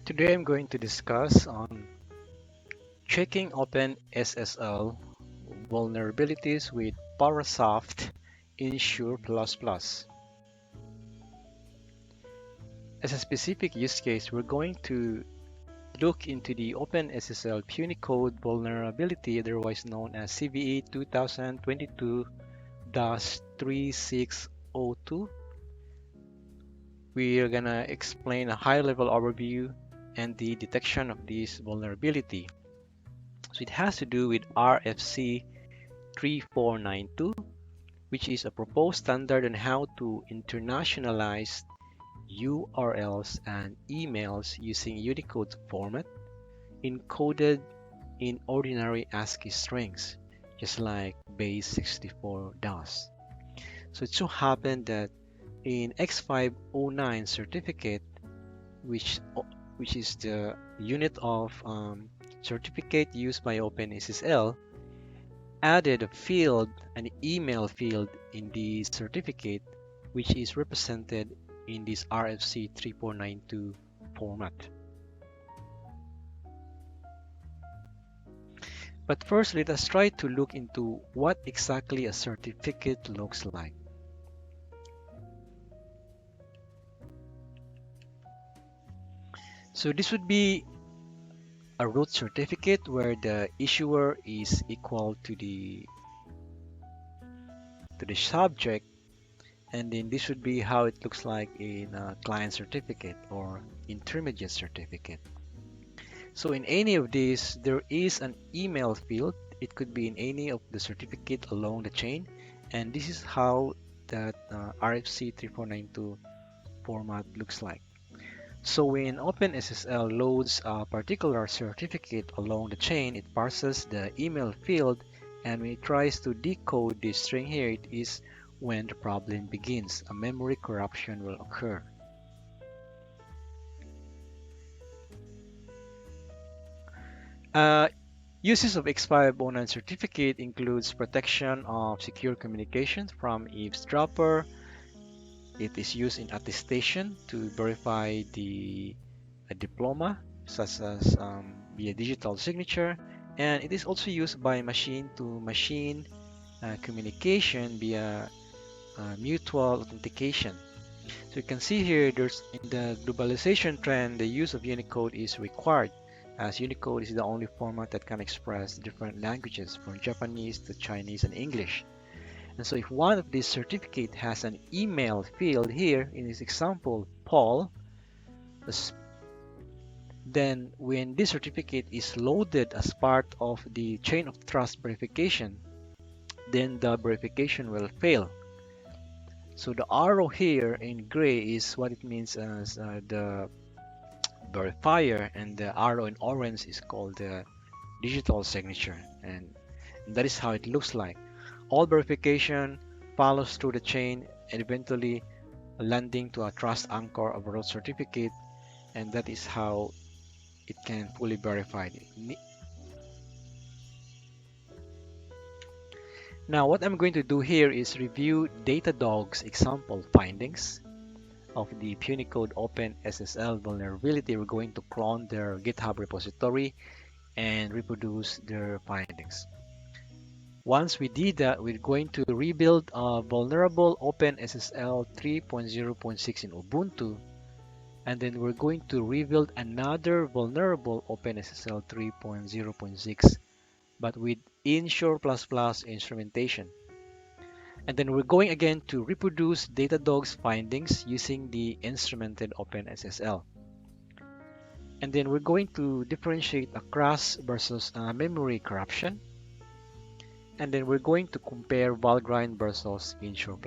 Today I'm going to discuss on checking OpenSSL vulnerabilities with Parasoft Insure++. As a specific use case, we're going to look into the OpenSSL Punycode vulnerability, otherwise known as CVE 2022-3602. We're gonna explain a high-level overview and the detection of this vulnerability. So it has to do with RFC 3492, which is a proposed standard on how to internationalize URLs and emails using Unicode format encoded in ordinary ASCII strings, just like base64 does. So it so happened that in X509 certificate, which is the unit of certificate used by OpenSSL, added a field, an email field in the certificate, which is represented in this RFC 3492 format. But first, let us try to look into what exactly a certificate looks like. So this would be a root certificate where the issuer is equal to the subject, and then this would be how it looks like in a client certificate or intermediate certificate. So in any of these, there is an email field. It could be in any of the certificate along the chain, and this is how that RFC 3492 format looks like. So when OpenSSL loads a particular certificate along the chain, it parses the email field, and when it tries to decode this string here, it is when the problem begins. A memory corruption will occur. Uses of X509 certificate includes protection of secure communications from eavesdropper. It is used in attestation to verify a diploma, such as via digital signature, and it is also used by machine-to-machine communication via mutual authentication. So you can see here, there's in the globalization trend, the use of Unicode is required, as Unicode is the only format that can express different languages from Japanese to Chinese and English. And so if one of these certificate has an email field here in this example, Paul, then when this certificate is loaded as part of the chain of trust verification, then the verification will fail. So the arrow here in gray is what it means as the verifier, and the arrow in orange is called the digital signature, and that is how it looks like. All verification follows through the chain and eventually landing to a trust anchor of a root certificate, and that is how it can fully verify it. Now what I'm going to do here is review Datadog's example findings of the Punycode OpenSSL vulnerability. We're going to clone their GitHub repository and reproduce their findings. Once we did that, we're going to rebuild a vulnerable OpenSSL 3.0.6 in Ubuntu, and then we're going to rebuild another vulnerable OpenSSL 3.0.6, but with Insure++ instrumentation. And then we're going again to reproduce Datadog's findings using the instrumented OpenSSL. And then we're going to differentiate across versus memory corruption. And then we're going to compare Valgrind versus Insure++.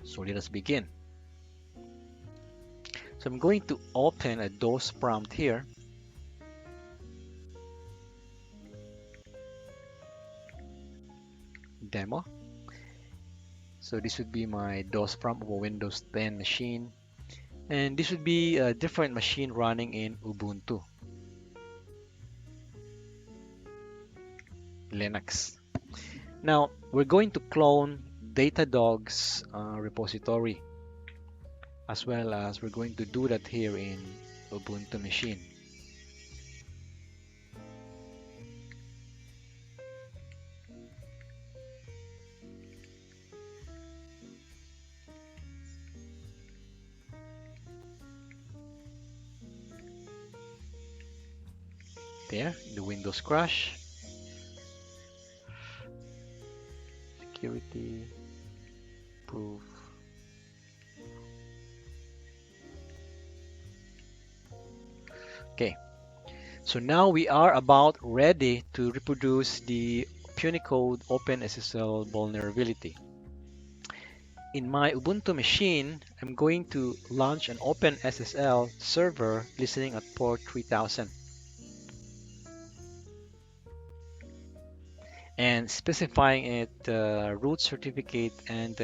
So let us begin. So I'm going to open a DOS prompt here. Demo. So this would be my DOS prompt of a Windows 10 machine. And this would be a different machine running in Ubuntu, Linux. Now we're going to clone Datadog's repository, as well as we're going to do that here in Ubuntu machine. There, the Windows crash, security, proof. Okay, so now we are about ready to reproduce the Punycode OpenSSL vulnerability. In my Ubuntu machine, I'm going to launch an OpenSSL server listening at port 3000 and specifying it root certificate and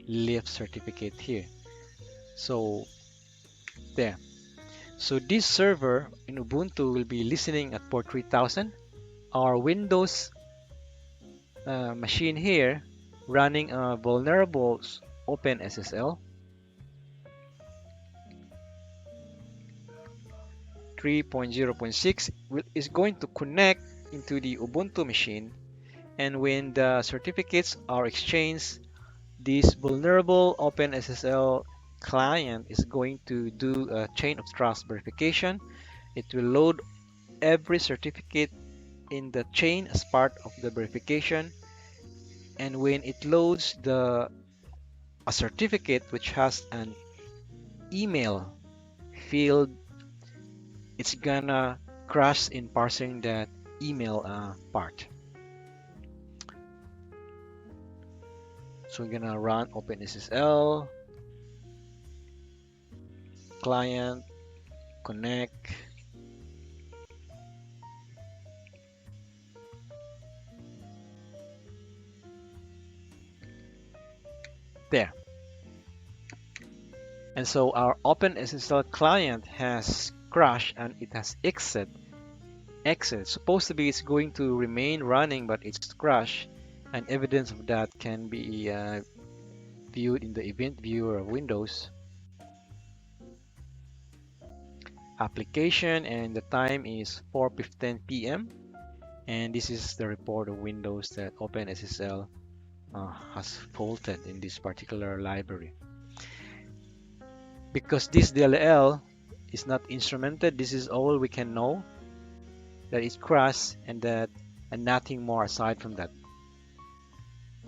lift certificate here. So there. So this server in Ubuntu will be listening at port 3000. Our Windows machine here running a vulnerable OpenSSL 3.0.6 is going to connect into the Ubuntu machine, and when the certificates are exchanged, this vulnerable OpenSSL client is going to do a chain of trust verification. It will load every certificate in the chain as part of the verification, and when it loads a certificate which has an email field, it's gonna crash in parsing that email part. So we're gonna run OpenSSL client connect. There. And so our OpenSSL client has crashed and it has exit. Supposed to be it's going to remain running, but it's crashed. And evidence of that can be viewed in the event viewer of Windows. Application, and the time is 4:15 p.m. And this is the report of Windows that OpenSSL has faulted in this particular library. Because this DLL is not instrumented, this is all we can know, that it crashed and nothing more aside from that.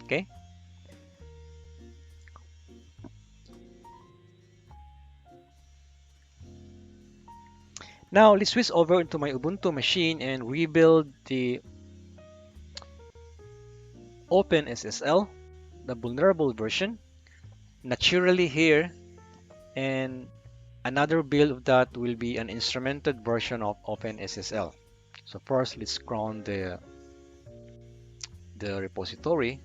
Okay. Now let's switch over into my Ubuntu machine and rebuild the OpenSSL, the vulnerable version, naturally here, and another build of that will be an instrumented version of OpenSSL. So first, let's clone the repository.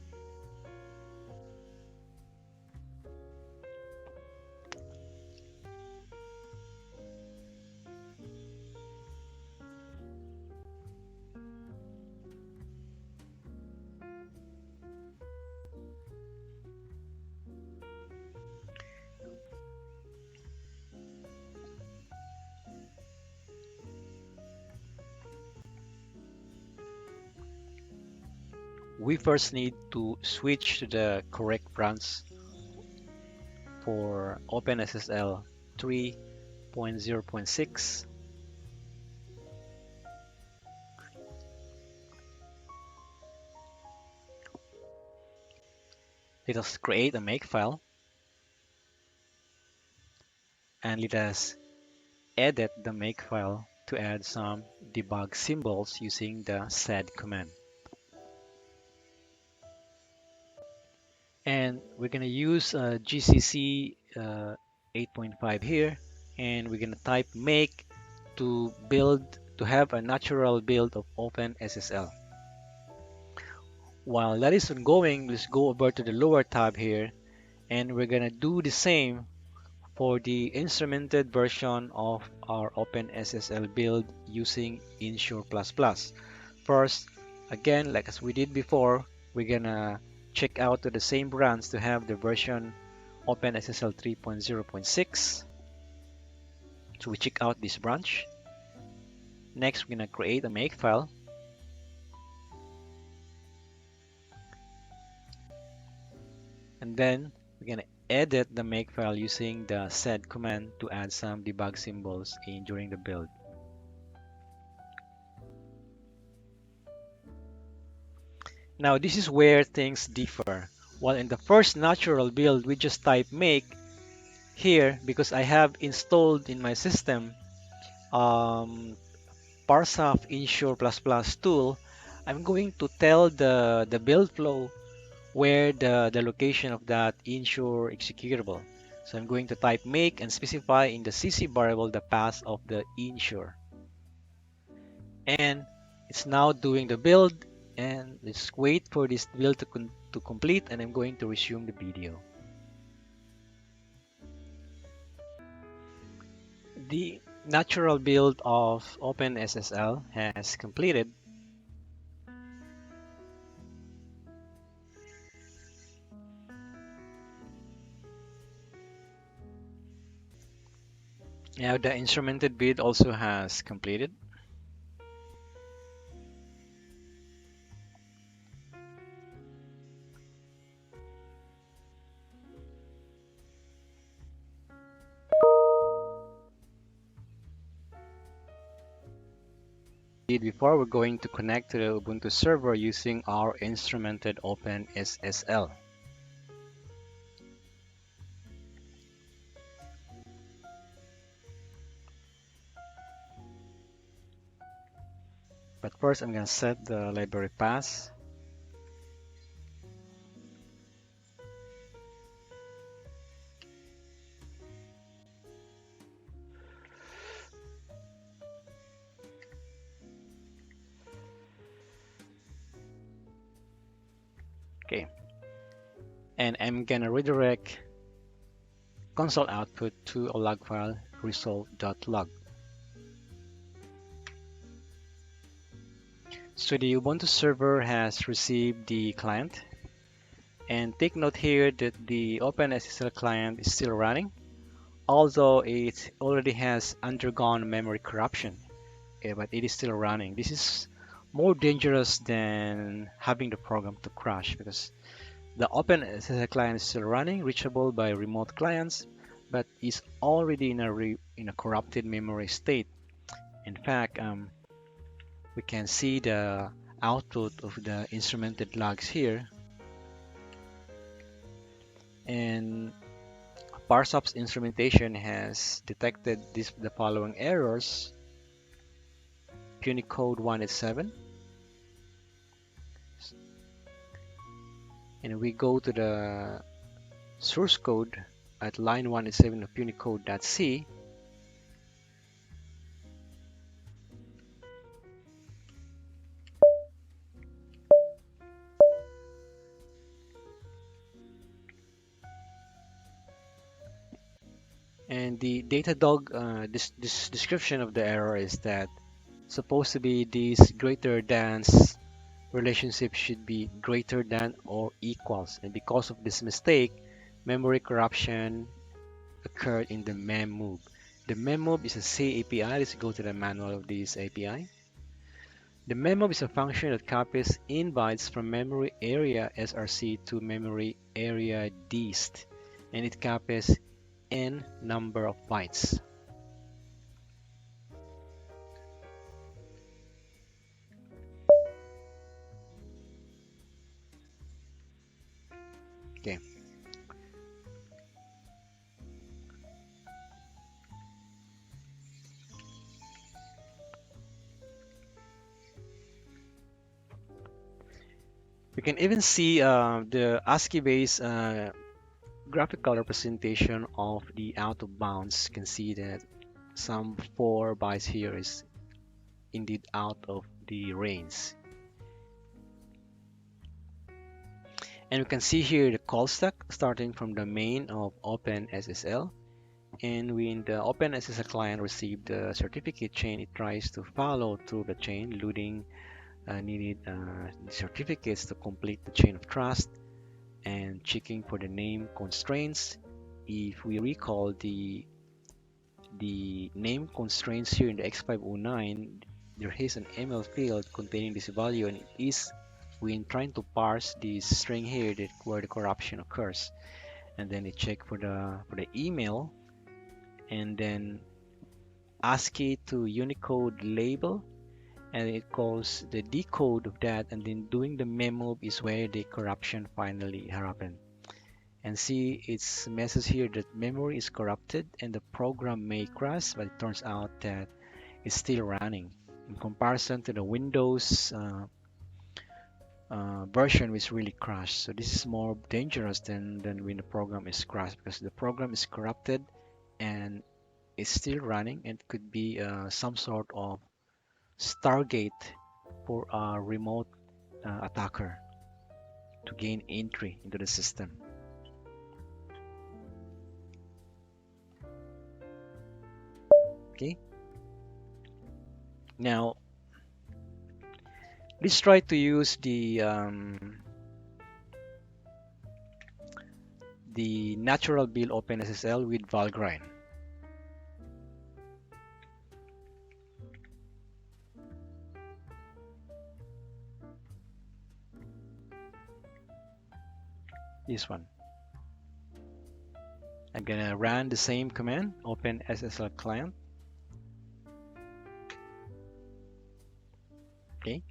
We first need to switch to the correct branch for OpenSSL 3.0.6. Let us create a makefile and let us edit the makefile to add some debug symbols using the sed command. And we're going to use GCC 8.5 here, and we're going to type make to have a natural build of OpenSSL. While that is ongoing, let's go over to the lower tab here, and we're going to do the same for the instrumented version of our OpenSSL build using Insure++. First, again, like as we did before, we're gonna check out to the same branch to have the version OpenSSL 3.0.6. So we check out this branch. Next, we're gonna create a makefile. And then we're gonna edit the makefile using the sed command to add some debug symbols in during the build. Now this is where things differ. While in the first natural build we just type make, here because I have installed in my system Parsoft Insure++ tool, I'm going to tell the build flow where the location of that Insure executable. So I'm going to type make and specify in the CC variable the path of the Insure. And it's now doing the build, and let's wait for this build to complete, and I'm going to resume the video. The natural build of OpenSSL has completed. Now the instrumented build also has completed. Before we're going to connect to the Ubuntu server using our instrumented OpenSSL. But first I'm going to set the library path. Okay. And I'm going to redirect console output to a log file result.log. So the Ubuntu server has received the client, and take note here that the OpenSSL client is still running, although it already has undergone memory corruption, but it is still running. This is more dangerous than having the program to crash because the OpenSSL client is still running, reachable by remote clients, but is already in a corrupted memory state. In fact, we can see the output of the instrumented logs here, and Parsoft's instrumentation has detected the following errors: Punycode 187, and we go to the source code at line 187 of punycode.c. And the Datadog this description of the error is that supposed to be these greater than relationship should be greater than or equals, and because of this mistake, memory corruption occurred in the memmove. The memmove is a C API. Let's go to the manual of this API. The memmove is a function that copies in bytes from memory area src to memory area dist, and it copies n number of bytes. Okay. We can even see the ASCII-based graphical representation of the out of bounds. You can see that some 4 bytes here is indeed out of the range. And we can see here the call stack starting from the main of OpenSSL. And when the OpenSSL client receives the certificate chain, it tries to follow through the chain, loading needed certificates to complete the chain of trust and checking for the name constraints. If we recall, the the name constraints here in the X509, there is an ML field containing this value, and it is when trying to parse this string here that where the corruption occurs. And then it check for the email, and then ASCII to Unicode label, and it calls the decode of that, and then doing the memo is where the corruption finally happened. And see, its message here that memory is corrupted and the program may crash, but it turns out that it's still running in comparison to the Windows version, which really crashed. So this is more dangerous than when the program is crashed, because the program is corrupted and it's still running, and could be some sort of Stargate for a remote attacker to gain entry into the system. Okay. Now let's try to use the natural build OpenSSL with Valgrind. This one. I'm gonna run the same command, OpenSSL client. Okay,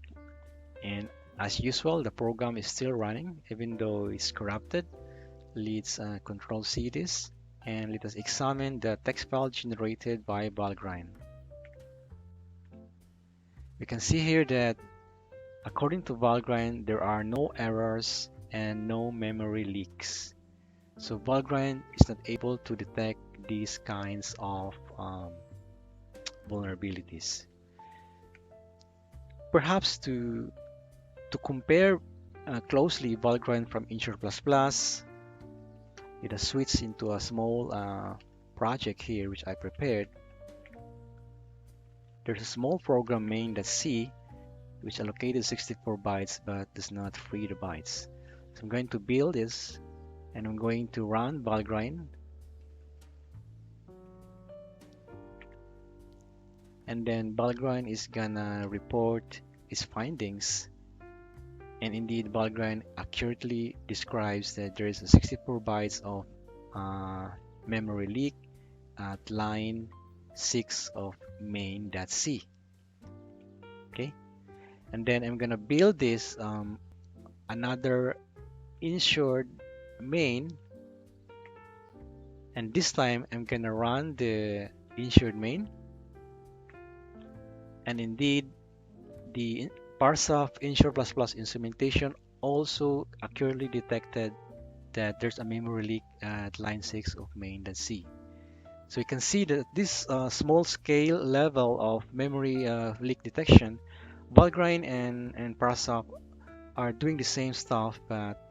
and as usual, the program is still running even though it's corrupted. Let's Control C this, and let us examine the text file generated by Valgrind. We can see here that according to Valgrind, there are no errors and no memory leaks. So Valgrind is not able to detect these kinds of vulnerabilities. Perhaps to compare closely Valgrind from Insure++, let us switch into a small project here which I prepared. There's a small program main.c which allocated 64 bytes but does not free the bytes. So I'm going to build this, and I'm going to run Valgrind, and then Valgrind is gonna report its findings, and indeed Valgrind accurately describes that there is a 64 bytes of memory leak at line 6 of main.c. Okay, and then I'm gonna build this another insured main, and this time I'm gonna run the insured main, and indeed the parse of Insure++ instrumentation also accurately detected that there's a memory leak at line 6 of main.c. So you can see that this small scale level of memory leak detection, Valgrind and Parsoft are doing the same stuff, but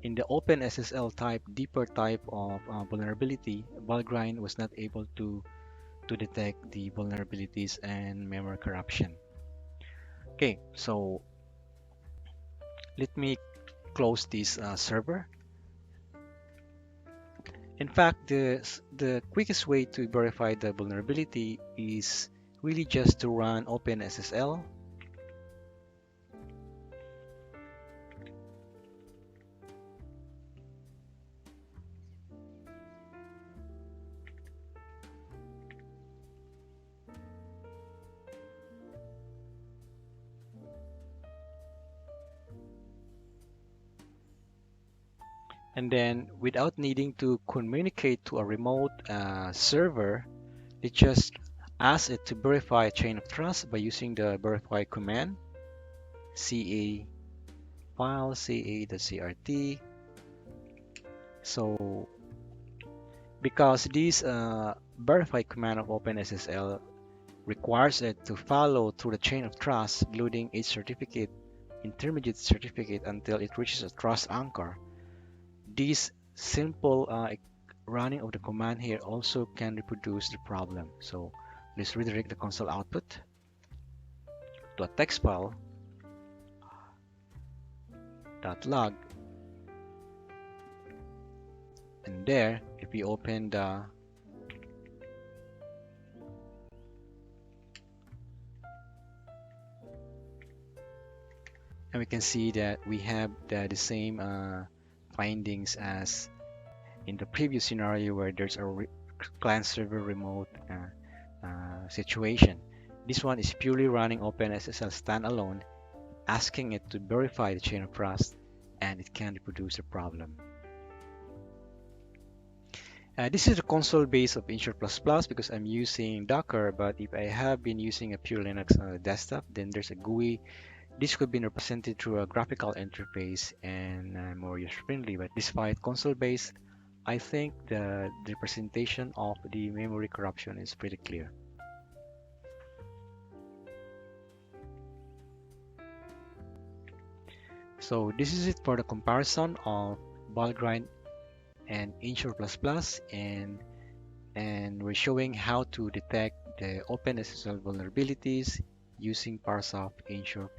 in the OpenSSL type, deeper type of vulnerability, Valgrind was not able to detect the vulnerabilities and memory corruption. Okay, so let me close this server. In fact, the quickest way to verify the vulnerability is really just to run OpenSSL. And then without needing to communicate to a remote server, it just asks it to verify a chain of trust by using the verify command, ca file ca.crt. So because this verify command of OpenSSL requires it to follow through the chain of trust, including each certificate, intermediate certificate, until it reaches a trust anchor. This simple running of the command here also can reproduce the problem. So let's redirect the console output to a text file .log, and there, if we open the And we can see that we have the same findings as in the previous scenario where there's a client server remote situation. This one is purely running OpenSSL standalone, asking it to verify the chain of trust, and it can reproduce a problem. This is the console base of Insure++ because I'm using Docker, but if I have been using a pure Linux desktop, then there's a GUI. This could be represented through a graphical interface and more user-friendly, but despite console-based, I think the representation of the memory corruption is pretty clear. So this is it for the comparison of Valgrind and Insure++, and we're showing how to detect the OpenSSL vulnerabilities using Parsoft Insure++.